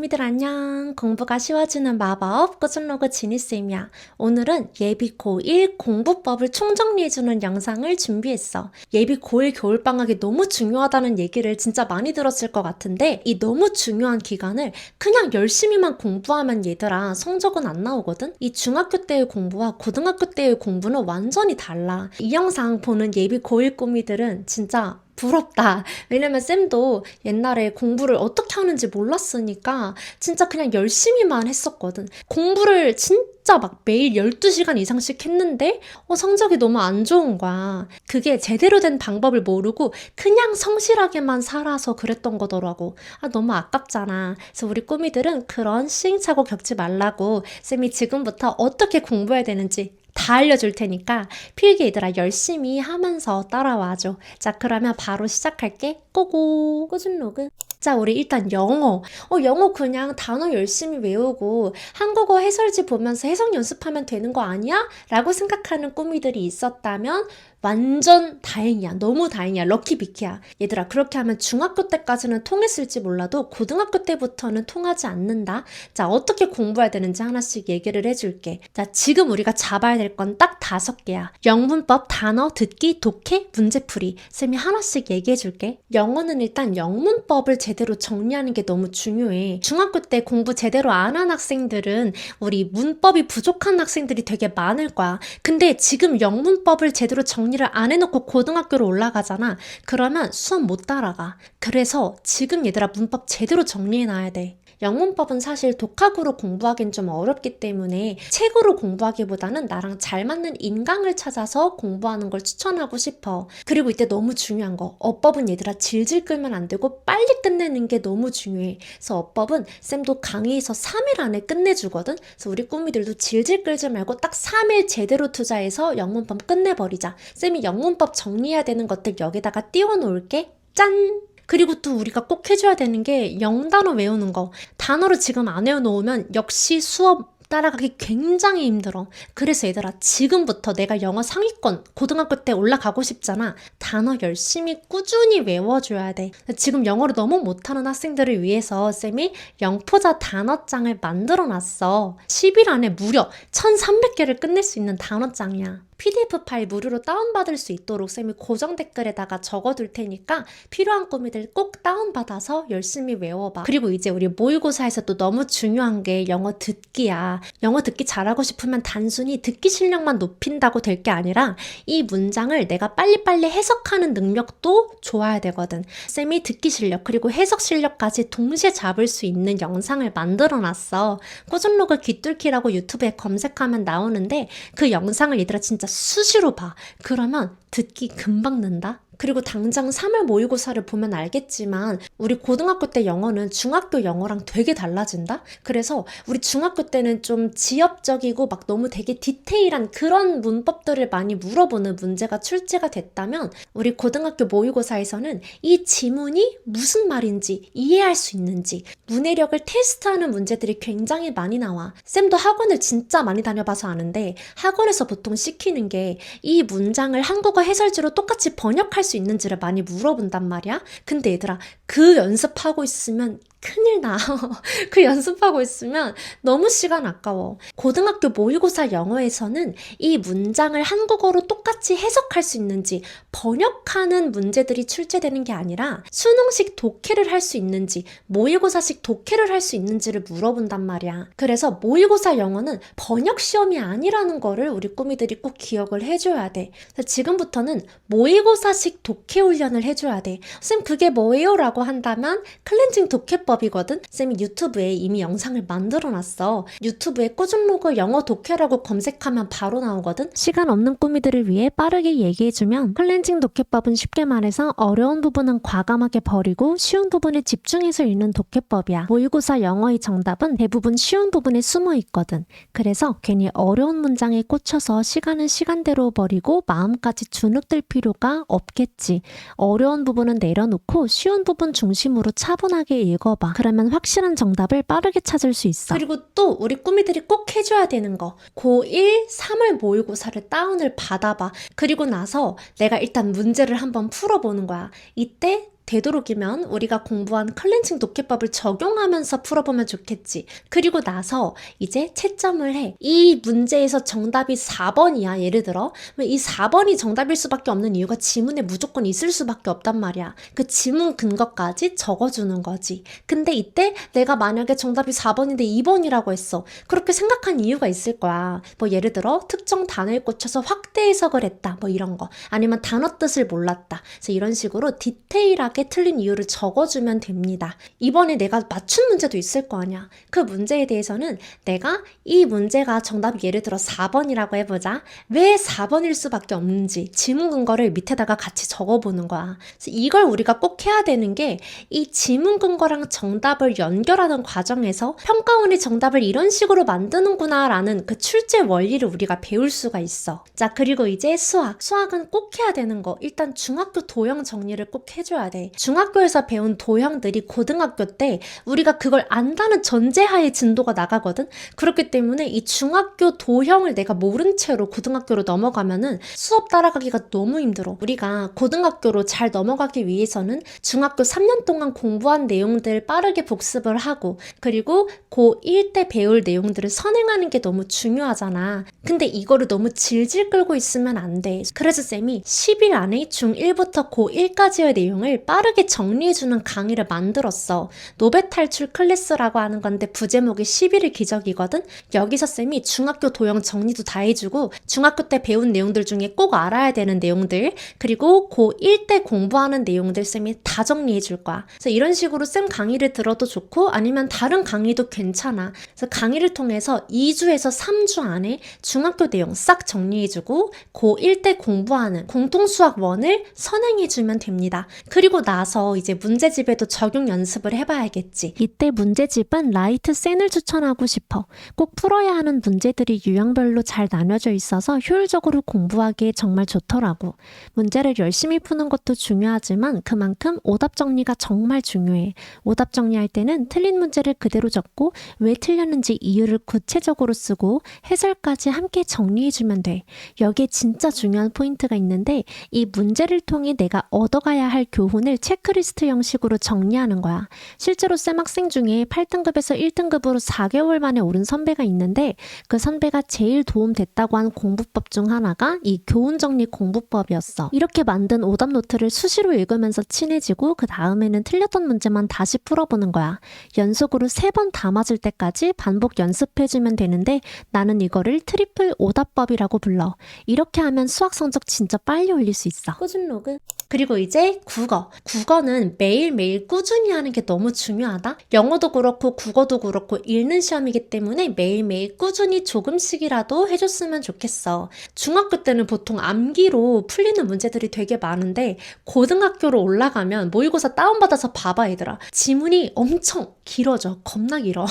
꾸미들 안녕. 공부가 쉬워지는 마법 꾸준로그 지니쌤이야. 오늘은 예비 고1 공부법을 총정리해주는 영상을 준비했어. 예비 고1 겨울방학이 너무 중요하다는 얘기를 진짜 많이 들었을 것 같은데 이 너무 중요한 기간을 그냥 열심히만 공부하면 얘들아 성적은 안 나오거든? 이 중학교 때의 공부와 고등학교 때의 공부는 완전히 달라. 이 영상 보는 예비 고1 꾸미들은 진짜 부럽다. 왜냐면 쌤도 옛날에 공부를 어떻게 하는지 몰랐으니까 진짜 그냥 열심히만 했었거든. 공부를 진짜 막 매일 12시간 이상씩 했는데 성적이 너무 안 좋은 거야. 그게 제대로 된 방법을 모르고 그냥 성실하게만 살아서 그랬던 거더라고. 너무 아깝잖아. 그래서 우리 꾸미들은 그런 시행착오 겪지 말라고 쌤이 지금부터 어떻게 공부해야 되는지 다 알려줄 테니까 필기 얘들아 열심히 하면서 따라와줘. 자, 그러면 바로 시작할게. 고고 꾸준로그. 자, 우리 일단 영어. 영어 그냥 단어 열심히 외우고 한국어 해설지 보면서 해석 연습하면 되는 거 아니야? 라고 생각하는 꾸미들이 있었다면 완전 다행이야. 너무 다행이야. 럭키비키야. 얘들아, 그렇게 하면 중학교 때까지는 통했을지 몰라도 고등학교 때부터는 통하지 않는다. 자, 어떻게 공부해야 되는지 하나씩 얘기를 해줄게. 자, 지금 우리가 잡아야 될 건 딱 5개야. 영문법, 단어, 듣기, 독해, 문제풀이. 쌤이 하나씩 얘기해줄게. 영어는 일단 영문법을 제대로 정리하는 게 너무 중요해. 중학교 때 공부 제대로 안 한 학생들은 우리 문법이 부족한 학생들이 되게 많을 거야. 근데 지금 영문법을 제대로 정리를 안 해놓고 고등학교로 올라가잖아. 그러면 수업 못 따라가. 그래서 지금 얘들아 문법 제대로 정리해놔야 돼. 영문법은 사실 독학으로 공부하기는 좀 어렵기 때문에 책으로 공부하기보다는 나랑 잘 맞는 인강을 찾아서 공부하는 걸 추천하고 싶어. 그리고 이때 너무 중요한 거, 어법은 얘들아 질질 끌면 안 되고 빨리 끝내는 게 너무 중요해. 그래서 어법은 쌤도 강의에서 3일 안에 끝내주거든. 그래서 우리 꾸미들도 질질 끌지 말고 딱 3일 제대로 투자해서 영문법 끝내버리자. 쌤이 영문법 정리해야 되는 것들 여기다가 띄워놓을게. 짠! 그리고 또 우리가 꼭 해줘야 되는 게 영단어 외우는 거. 단어를 지금 안 외워놓으면 역시 수업 따라가기 굉장히 힘들어. 그래서 얘들아 지금부터 내가 영어 상위권 고등학교 때 올라가고 싶잖아. 단어 열심히 꾸준히 외워줘야 돼. 지금 영어를 너무 못하는 학생들을 위해서 쌤이 영포자 단어장을 만들어놨어. 10일 안에 무려 1300개를 끝낼 수 있는 단어장이야. PDF 파일 무료로 다운받을 수 있도록 쌤이 고정 댓글에다가 적어둘 테니까 필요한 꾸미들 꼭 다운받아서 열심히 외워봐. 그리고 이제 우리 모의고사에서 또 너무 중요한 게 영어 듣기야. 영어 듣기 잘하고 싶으면 단순히 듣기 실력만 높인다고 될 게 아니라 이 문장을 내가 빨리빨리 해석하는 능력도 좋아야 되거든. 쌤이 듣기 실력 그리고 해석 실력까지 동시에 잡을 수 있는 영상을 만들어놨어. 꾸준로그 귀뚫기라고 유튜브에 검색하면 나오는데 그 영상을 얘들아 진짜 수시로 봐. 그러면 듣기 금방 는다. 그리고 당장 3월 모의고사를 보면 알겠지만 우리 고등학교 때 영어는 중학교 영어랑 되게 달라진다? 그래서 우리 중학교 때는 좀 지엽적이고 막 너무 되게 디테일한 그런 문법들을 많이 물어보는 문제가 출제가 됐다면 우리 고등학교 모의고사에서는 이 지문이 무슨 말인지 이해할 수 있는지 문해력을 테스트하는 문제들이 굉장히 많이 나와. 쌤도 학원을 진짜 많이 다녀봐서 아는데 학원에서 보통 시키는 게 이 문장을 한국어 해설지로 똑같이 번역할 수 있는지를 많이 물어본단 말이야. 근데 얘들아 그 연습하고 있으면 큰일 나. 그 연습하고 있으면 너무 시간 아까워. 고등학교 모의고사 영어에서는 이 문장을 한국어로 똑같이 해석할 수 있는지 번역하는 문제들이 출제되는 게 아니라 수능식 독해를 할 수 있는지 모의고사식 독해를 할 수 있는지를 물어본단 말이야. 그래서 모의고사 영어는 번역 시험이 아니라는 거를 우리 꾸미들이 꼭 기억을 해줘야 돼. 그래서 지금부터는 모의고사식 독해 훈련을 해줘야 돼. 쌤 그게 뭐예요? 라고 한다면 클렌징 독해법 이거든? 쌤이 유튜브에 이미 영상을 만들어놨어. 유튜브에 꾸준로그 영어 독해라고 검색하면 바로 나오거든? 시간 없는 꾸미들을 위해 빠르게 얘기해주면 클렌징 독해법은 쉽게 말해서 어려운 부분은 과감하게 버리고 쉬운 부분에 집중해서 읽는 독해법이야. 모의고사 영어의 정답은 대부분 쉬운 부분에 숨어 있거든. 그래서 괜히 어려운 문장에 꽂혀서 시간은 시간대로 버리고 마음까지 주눅들 필요가 없겠지. 어려운 부분은 내려놓고 쉬운 부분 중심으로 차분하게 읽어봐. 그러면 확실한 정답을 빠르게 찾을 수 있어. 그리고 또 우리 꾸미들이 꼭 해줘야 되는 거. 고1 3월 모의고사를 다운을 받아봐. 그리고 나서 내가 일단 문제를 한번 풀어보는 거야. 이때 되도록이면 우리가 공부한 클렌징 독해법을 적용하면서 풀어보면 좋겠지. 그리고 나서 이제 채점을 해. 이 문제에서 정답이 4번이야. 예를 들어 이 4번이 정답일 수밖에 없는 이유가 지문에 무조건 있을 수밖에 없단 말이야. 그 지문 근거까지 적어주는 거지. 근데 이때 내가 만약에 정답이 4번인데 2번이라고 했어. 그렇게 생각한 이유가 있을 거야. 뭐 예를 들어 특정 단어에 꽂혀서 확대 해석을 했다. 뭐 이런 거. 아니면 단어 뜻을 몰랐다. 그래서 이런 식으로 디테일하게 틀린 이유를 적어주면 됩니다. 이번에 내가 맞춘 문제도 있을 거 아니야. 그 문제에 대해서는 내가 이 문제가 정답이 예를 들어 4번이라고 해보자. 왜 4번일 수밖에 없는지 지문 근거를 밑에다가 같이 적어보는 거야. 그래서 이걸 우리가 꼭 해야 되는 게 이 지문 근거랑 정답을 연결하는 과정에서 평가원이 정답을 이런 식으로 만드는구나 라는 그 출제 원리를 우리가 배울 수가 있어. 자, 그리고 이제 수학은 꼭 해야 되는 거. 일단 중학교 도형 정리를 꼭 해줘야 돼. 중학교에서 배운 도형들이 고등학교 때 우리가 그걸 안다는 전제하에 진도가 나가거든. 그렇기 때문에 이 중학교 도형을 내가 모른 채로 고등학교로 넘어가면은 수업 따라가기가 너무 힘들어. 우리가 고등학교로 잘 넘어가기 위해서는 중학교 3년 동안 공부한 내용들 빠르게 복습을 하고 그리고 고1 때 배울 내용들을 선행하는 게 너무 중요하잖아. 근데 이거를 너무 질질 끌고 있으면 안 돼. 그래서 쌤이 10일 안에 중1부터 고1까지의 내용을 빠르게 정리해주는 강의를 만들었어. 노베 탈출 클래스라고 하는 건데 부제목이 11일 기적이거든. 여기서 쌤이 중학교 도형 정리도 다 해주고 중학교 때 배운 내용들 중에 꼭 알아야 되는 내용들 그리고 고1 때 공부하는 내용들 쌤이 다 정리해줄 거야. 그래서 이런 식으로 쌤 강의를 들어도 좋고 아니면 다른 강의도 괜찮아. 그래서 강의를 통해서 2주에서 3주 안에 중학교 내용 싹 정리해주고 고1 때 공부하는 공통수학 1을 선행해주면 됩니다. 그리고 나서 이제 문제집에도 적용 연습을 해봐야겠지. 이때 문제집은 라이트 센을 추천하고 싶어. 꼭 풀어야 하는 문제들이 유형별로 잘 나뉘어져 있어서 효율적으로 공부하기에 정말 좋더라고. 문제를 열심히 푸는 것도 중요하지만 그만큼 오답 정리가 정말 중요해. 오답 정리할 때는 틀린 문제를 그대로 적고 왜 틀렸는지 이유를 구체적으로 쓰고 해설까지 함께 정리해주면 돼. 여기에 진짜 중요한 포인트가 있는데 이 문제를 통해 내가 얻어가야 할 교훈을 체크리스트 형식으로 정리하는 거야. 실제로 쌤 학생 중에 8등급에서 1등급으로 4개월 만에 오른 선배가 있는데 그 선배가 제일 도움됐다고 한 공부법 중 하나가 이 교훈 정리 공부법이었어. 이렇게 만든 오답 노트를 수시로 읽으면서 친해지고 그 다음에는 틀렸던 문제만 다시 풀어보는 거야. 연속으로 3번 다 맞을 때까지 반복 연습해주면 되는데 나는 이거를 트리플 오답법이라고 불러. 이렇게 하면 수학 성적 진짜 빨리 올릴 수 있어. 꾸준 로그. 그리고 이제 국어는 매일매일 꾸준히 하는 게 너무 중요하다. 영어도 그렇고 국어도 그렇고 읽는 시험이기 때문에 매일매일 꾸준히 조금씩이라도 해줬으면 좋겠어. 중학교 때는 보통 암기로 풀리는 문제들이 되게 많은데 고등학교로 올라가면 모의고사 다운받아서 봐봐 얘들아. 지문이 엄청 길어져. 겁나 길어.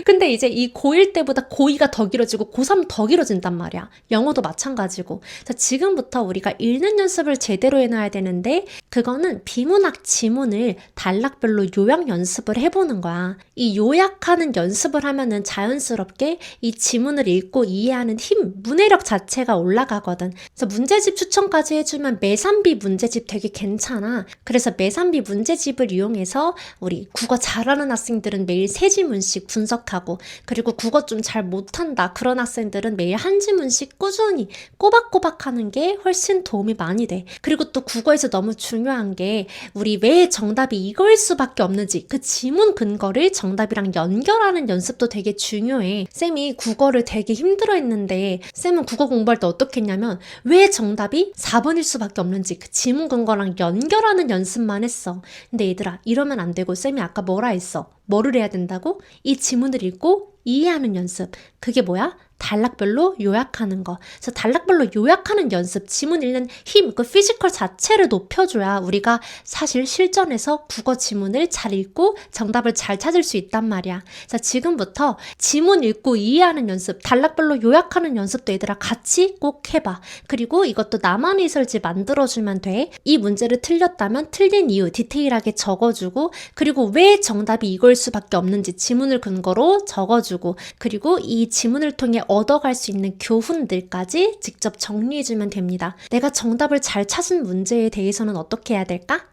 근데 이제 이 고1 때보다 고2가 더 길어지고 고3 더 길어진단 말이야. 영어도 마찬가지고. 자, 지금부터 우리가 읽는 연습을 제대로 해놔야 되는데 그거는 비문학 지문을 단락별로 요약 연습을 해보는 거야. 이 요약하는 연습을 하면은 자연스럽게 이 지문을 읽고 이해하는 문해력 자체가 올라가거든. 그래서 문제집 추천까지 해주면 매산비 문제집 되게 괜찮아. 그래서 매산비 문제집을 이용해서 우리 국어 잘하는 학생들은 매일 3지문씩 분석하고 그리고 국어 좀 잘 못한다 그런 학생들은 매일 1지문씩 꾸준히 꼬박꼬박 하는 게 훨씬 도움이 많이 돼. 그리고 또 국어에서 너무 중요한 게 우리 왜 정답이 이거일 수밖에 없는지 그 지문 근거를 정답이랑 연결하는 연습도 되게 중요해. 쌤이 국어를 되게 힘들어했는데 쌤은 국어 공부할 때 어떻게 했냐면 왜 정답이 4번일 수밖에 없는지 그 지문 근거랑 연결하는 연습만 했어. 근데 얘들아 이러면 안 되고 쌤이 아까 뭐라 했어? 뭐를 해야 된다고? 이 지문을 읽고 이해하는 연습. 그게 뭐야? 단락별로 요약하는 거. 그래서 단락별로 요약하는 연습, 지문 읽는 힘, 그 피지컬 자체를 높여줘야 우리가 사실 실전에서 국어 지문을 잘 읽고 정답을 잘 찾을 수 있단 말이야. 자, 지금부터 지문 읽고 이해하는 연습, 단락별로 요약하는 연습도 얘들아 같이 꼭 해봐. 그리고 이것도 나만의 설지 만들어주면 돼. 이 문제를 틀렸다면 틀린 이유 디테일하게 적어주고 그리고 왜 정답이 이걸 수밖에 없는지 지문을 근거로 적어주고 그리고 이 지문을 통해 얻어갈 수 있는 교훈들까지 직접 정리해주면 됩니다. 내가 정답을 잘 찾은 문제에 대해서는 어떻게 해야 될까?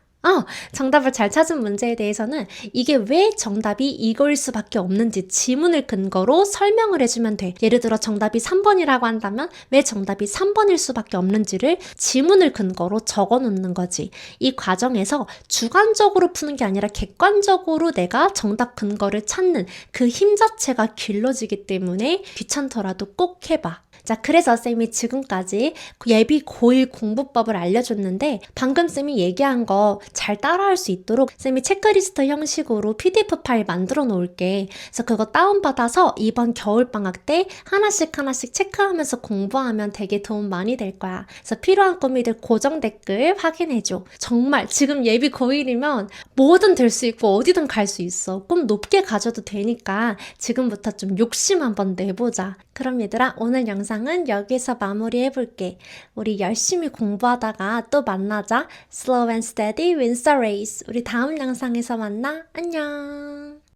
정답을 잘 찾은 문제에 대해서는 이게 왜 정답이 이거일 수밖에 없는지 지문을 근거로 설명을 해주면 돼. 예를 들어 정답이 3번이라고 한다면 왜 정답이 3번일 수밖에 없는지를 지문을 근거로 적어 놓는 거지. 이 과정에서 주관적으로 푸는 게 아니라 객관적으로 내가 정답 근거를 찾는 그 힘 자체가 길러지기 때문에 귀찮더라도 꼭 해봐. 자, 그래서 쌤이 지금까지 예비 고1 공부법을 알려줬는데 방금 쌤이 얘기한 거 잘 따라할 수 있도록 쌤이 체크리스트 형식으로 PDF 파일 만들어 놓을게. 그래서 그거 다운받아서 이번 겨울방학 때 하나씩 체크하면서 공부하면 되게 도움 많이 될 거야. 그래서 필요한 꾸미들 고정 댓글 확인해줘. 정말 지금 예비 고1이면 뭐든 될 수 있고 어디든 갈 수 있어. 꿈 높게 가져도 되니까 지금부터 좀 욕심 한번 내보자. 그럼 얘들아, 오늘 영상은 여기서 마무리해볼게. 우리 열심히 공부하다가 또 만나자. Slow and steady wins the race. 우리 다음 영상에서 만나. 안녕.